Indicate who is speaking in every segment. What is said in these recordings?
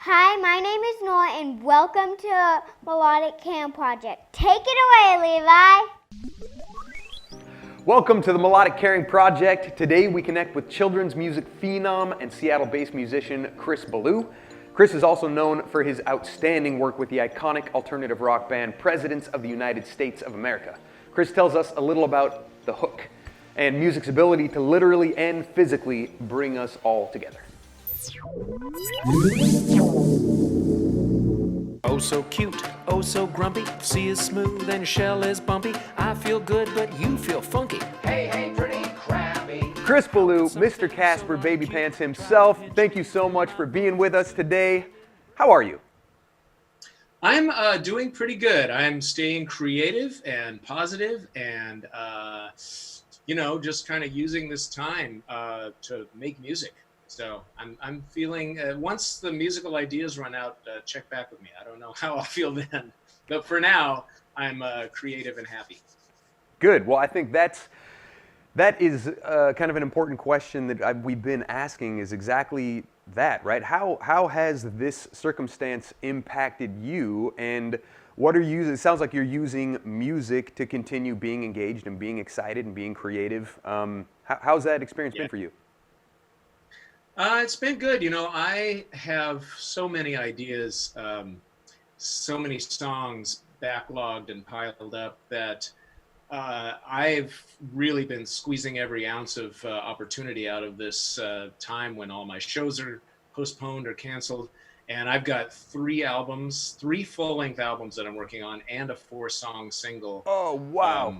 Speaker 1: Hi, my name is Noah, and welcome to Melodic Cam Project. Take it away, Levi.
Speaker 2: Welcome to the Melodic Caring Project. Today we connect with children's music phenom and Seattle-based musician Chris Ballew. Chris is also known for his outstanding work with the iconic alternative rock band Presidents of the United States of America. Chris tells us a little about the hook and music's ability to literally and physically bring us all together.
Speaker 3: Oh so cute, oh so grumpy, sea is smooth and your shell is bumpy. I feel good but you feel funky. Hey, hey, pretty crabby.
Speaker 2: Chris Ballew, Mr. Caspar Babypants himself, thank you so much for being with us today. How are you?
Speaker 4: I'm doing pretty good. I'm staying creative and positive and, just kind of using this time to make music. So I'm feeling, once the musical ideas run out, check back with me. I don't know how I'll feel then, but for now, I'm creative and happy.
Speaker 2: Good. Well, I think that is kind of an important question that we've been asking is exactly that, right? How has this circumstance impacted you, and what are you, it sounds like you're using music to continue being engaged and being excited and being creative. How's that experience been for you?
Speaker 4: It's been good. I have so many ideas, so many songs backlogged and piled up that I've really been squeezing every ounce of opportunity out of this time when all my shows are postponed or canceled. And I've got three full-length albums that I'm working on and a 4-song single.
Speaker 2: Oh, wow.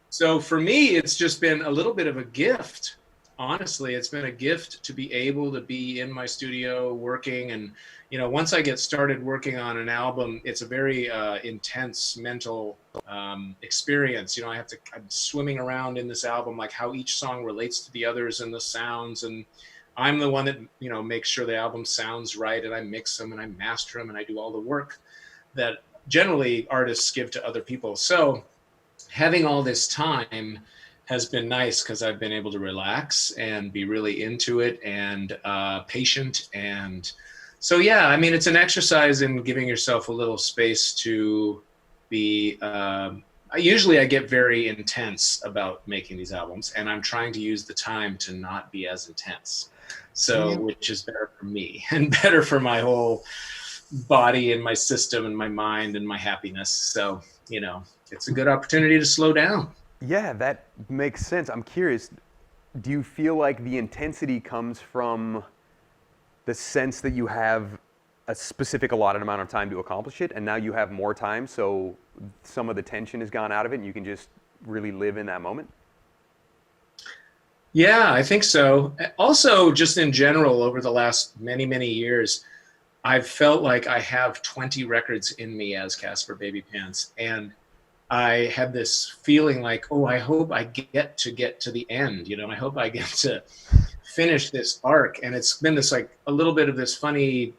Speaker 4: So for me, it's just been a little bit of a gift. Honestly, it's been a gift to be able to be in my studio working. And, once I get started working on an album, it's a very intense mental experience. I'm swimming around in this album, like how each song relates to the others and the sounds. And I'm the one that, makes sure the album sounds right, and I mix them and I master them and I do all the work that generally artists give to other people. So having all this time has been nice because I've been able to relax and be really into it and patient. And so, yeah, it's an exercise in giving yourself a little space to be, usually I get very intense about making these albums, and I'm trying to use the time to not be as intense. So, which is better for me and better for my whole body and my system and my mind and my happiness. So, it's a good opportunity to slow down.
Speaker 2: Yeah, that makes sense. I'm curious, do you feel like the intensity comes from the sense that you have a specific allotted amount of time to accomplish it, and now you have more time, so some of the tension has gone out of it and you can just really live in that moment?
Speaker 4: Yeah, I think so. Also, just in general, over the last many, many years, I've felt like I have 20 records in me as Caspar Babypants, and I had this feeling like, oh, I hope I get to the end. I hope I get to finish this arc. And it's been this, like, a little bit of this funny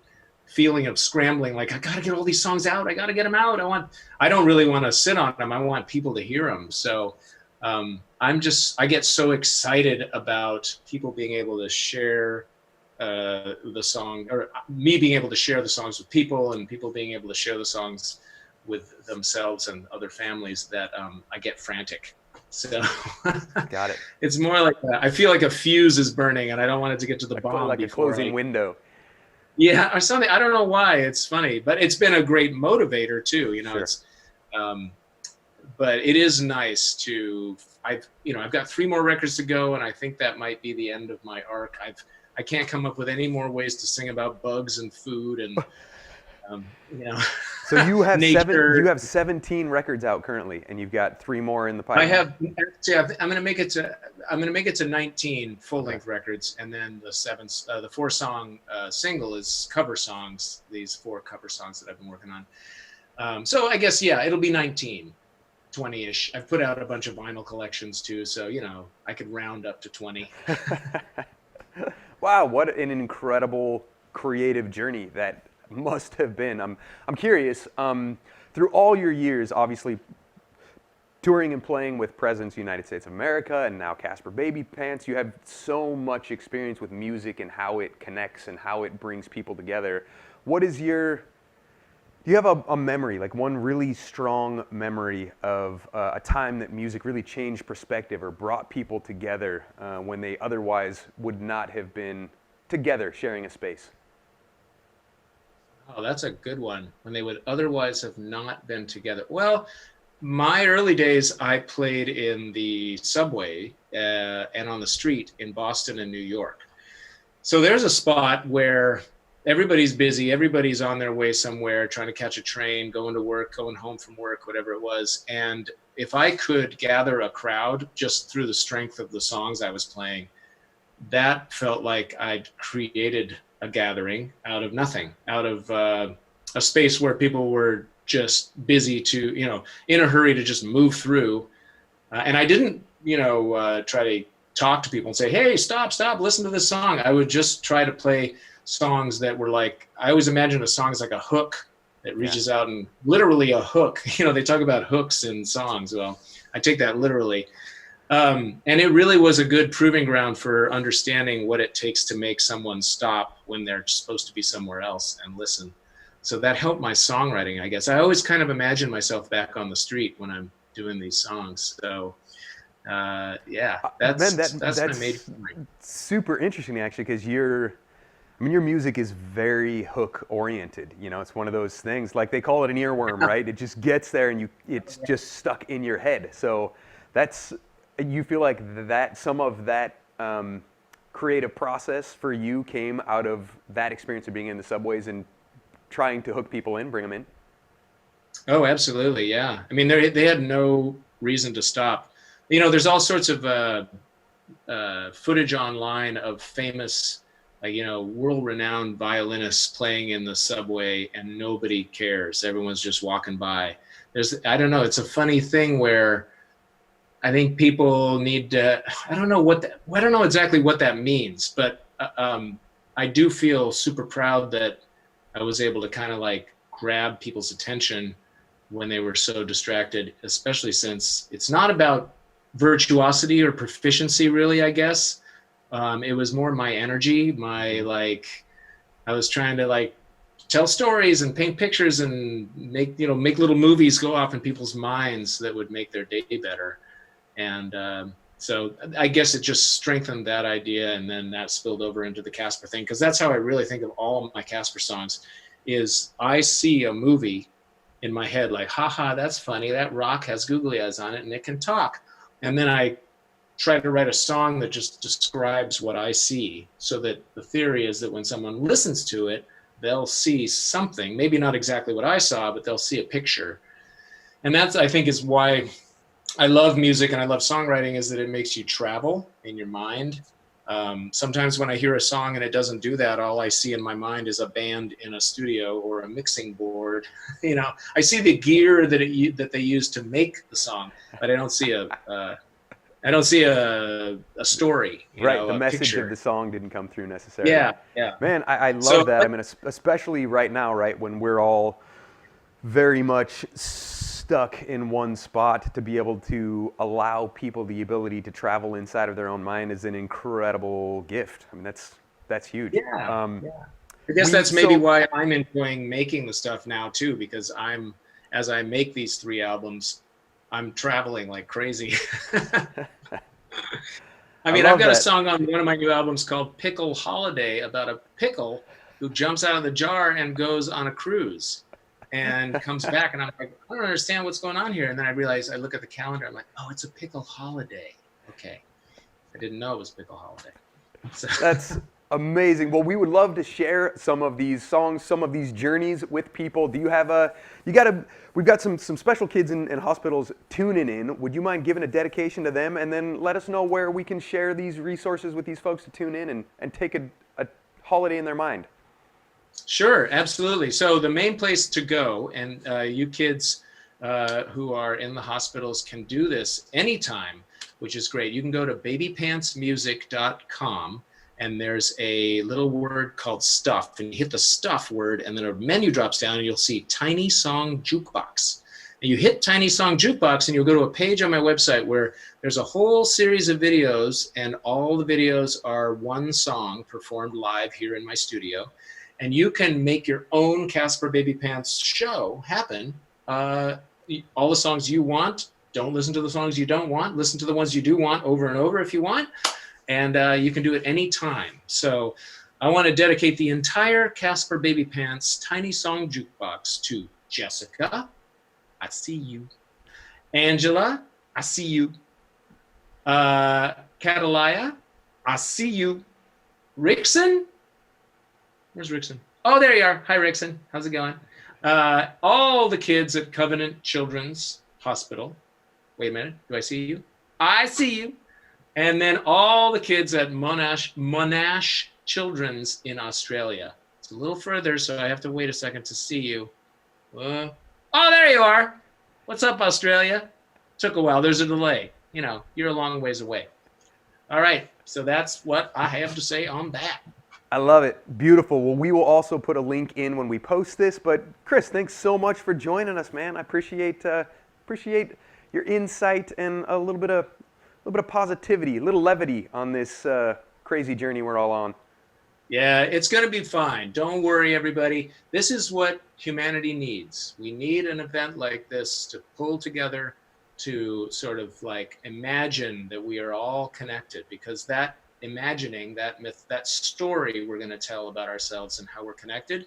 Speaker 4: feeling of scrambling, like, I got to get all these songs out. I got to get them out. I don't really want to sit on them. I want people to hear them. So I get so excited about people being able to share the song, or me being able to share the songs with people, and people being able to share the songs with themselves and other families, that I get frantic. So
Speaker 2: Got it.
Speaker 4: It's more like I feel like a fuse is burning and I don't want it to get to the bomb.
Speaker 2: Like a closing window.
Speaker 4: Yeah, or something. I don't know why. It's funny, but it's been a great motivator too.
Speaker 2: Sure.
Speaker 4: It's but it is nice to, I've got 3 more records to go, and I think that might be the end of my arc. I can't come up with any more ways to sing about bugs and food and
Speaker 2: So you have
Speaker 4: nature.
Speaker 2: You have 17 records out currently, and you've got 3 more in the pipeline.
Speaker 4: I'm going to make it to 19 full-length records, and then the 4-song single is cover songs. These 4 cover songs that I've been working on. So I guess, yeah, it'll be 19, 20-ish. I've put out a bunch of vinyl collections too, so I could round up to 20.
Speaker 2: Wow, what an incredible creative journey that must have been. I'm curious, through all your years, obviously touring and playing with Presidents of the United States of America and now Casper Babypants. You have so much experience with music and how it connects and how it brings people together. What is your, do you have a memory, like one really strong memory of a time that music really changed perspective or brought people together when they otherwise would not have been together sharing a space?
Speaker 4: Oh, that's a good one. When they would otherwise have not been together. Well, my early days, I played in the subway and on the street in Boston and New York. So there's a spot where everybody's busy, everybody's on their way somewhere, trying to catch a train, going to work, going home from work, whatever it was. And if I could gather a crowd just through the strength of the songs I was playing, that felt like I'd created a gathering out of nothing, out of a space where people were just busy to, in a hurry to just move through. And I didn't, try to talk to people and say, hey, stop, listen to this song. I would just try to play songs that were like, I always imagine a song as like a hook that reaches out, and literally a hook. They talk about hooks in songs. Well, I take that literally. And it really was a good proving ground for understanding what it takes to make someone stop when they're supposed to be somewhere else and listen. So that helped my songwriting, I guess. I always kind of imagine myself back on the street when I'm doing these songs. So, that's my major memory.
Speaker 2: Super interesting, actually, because your music is very hook oriented. It's one of those things, like they call it an earworm, right? It just gets there and it's just stuck in your head. So you feel like that some of that creative process for you came out of that experience of being in the subways and trying to hook people in, bring them in?
Speaker 4: Oh, absolutely. Yeah. I mean, they had no reason to stop. There's all sorts of footage online of famous, world-renowned violinists playing in the subway and nobody cares. Everyone's just walking by. I don't know. It's a funny thing where I think people need to, I don't know exactly what that means, but I do feel super proud that I was able to kind of like grab people's attention when they were so distracted, especially since it's not about virtuosity or proficiency, really, I guess. It was more my energy, I was trying to tell stories and paint pictures and make little movies go off in people's minds that would make their day better. And so I guess it just strengthened that idea, and then that spilled over into the Caspar thing, because that's how I really think of all of my Caspar songs, is I see a movie in my head like, haha, that's funny, that rock has googly eyes on it and it can talk. And then I try to write a song that just describes what I see, so that the theory is that when someone listens to it, they'll see something, maybe not exactly what I saw, but they'll see a picture. And that's, I think, is why I love music and I love songwriting, is that it makes you travel in your mind. Sometimes when I hear a song and it doesn't do that, all I see in my mind is a band in a studio or a mixing board. I see the gear that they use to make the song, but I don't see a story.
Speaker 2: Right, the message
Speaker 4: picture
Speaker 2: of the song didn't come through necessarily.
Speaker 4: Yeah.
Speaker 2: Man, I love that. I mean, especially right now, right, when we're all very much stuck in one spot, to be able to allow people the ability to travel inside of their own mind is an incredible gift. I mean, that's huge.
Speaker 4: Yeah. I guess that's maybe why I'm enjoying making the stuff now too, because as I make these 3 albums, I'm traveling like crazy. I mean, I've got a song on one of my new albums called Pickle Holiday, about a pickle who jumps out of the jar and goes on a cruise and comes back, and I'm like, I don't understand what's going on here. And then I realize, I look at the calendar, I'm like, oh, it's a pickle holiday. Okay. I didn't know it was pickle holiday. So.
Speaker 2: That's amazing. Well, we would love to share some of these songs, some of these journeys with people. Do you have we've got some special kids in hospitals tuning in. Would you mind giving a dedication to them, and then let us know where we can share these resources with these folks to tune in and take a holiday in their mind?
Speaker 4: Sure, absolutely. So the main place to go, and you kids who are in the hospitals can do this anytime, which is great. You can go to babypantsmusic.com, and there's a little word called stuff, and you hit the stuff word, and then a menu drops down and you'll see Tiny Song Jukebox. And you hit Tiny Song Jukebox and you'll go to a page on my website where there's a whole series of videos, and all the videos are one song performed live here in my studio. And you can make your own Caspar Baby Pants show happen. All the songs you want. Don't listen to the songs you don't want. Listen to the ones you do want over and over if you want. And you can do it anytime. So I want to dedicate the entire Caspar Baby Pants Tiny Song Jukebox to Jessica. I see you. Angela, I see you. Catalaya, I see you. Rickson? Where's Rickson? Oh, there you are. Hi, Rickson. How's it going? All the kids at Covenant Children's Hospital. Wait a minute. Do I see you? I see you. And then all the kids at Monash Children's in Australia. It's a little further, so I have to wait a second to see you. Oh, there you are. What's up, Australia? Took a while. There's a delay. You know, you're a long ways away. All right. So that's what I have to say on that.
Speaker 2: I love it. Beautiful. Well, we will also put a link in when we post this. But Chris, thanks so much for joining us, man. I appreciate your insight and a little bit of positivity, a little levity on this crazy journey we're all on.
Speaker 4: Yeah, it's going to be fine. Don't worry, everybody. This is what humanity needs. We need an event like this to pull together, to sort of like imagine that we are all connected, because that imagining, that myth, that story we're going to tell about ourselves and how we're connected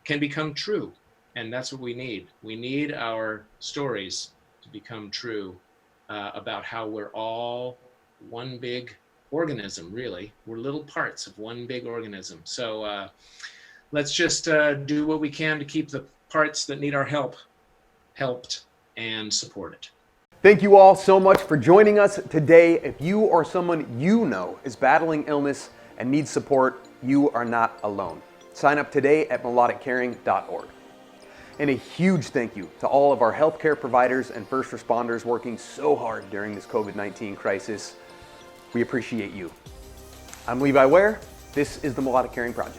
Speaker 4: can become true. And that's what we need. We need our stories to become true about how we're all one big organism, really. We're little parts of one big organism. So let's just do what we can to keep the parts that need our help helped and supported.
Speaker 2: Thank you all so much for joining us today. If you or someone you know is battling illness and needs support, you are not alone. Sign up today at melodiccaring.org. And a huge thank you to all of our healthcare providers and first responders working so hard during this COVID-19 crisis. We appreciate you. I'm Levi Ware. This is the Melodic Caring Project.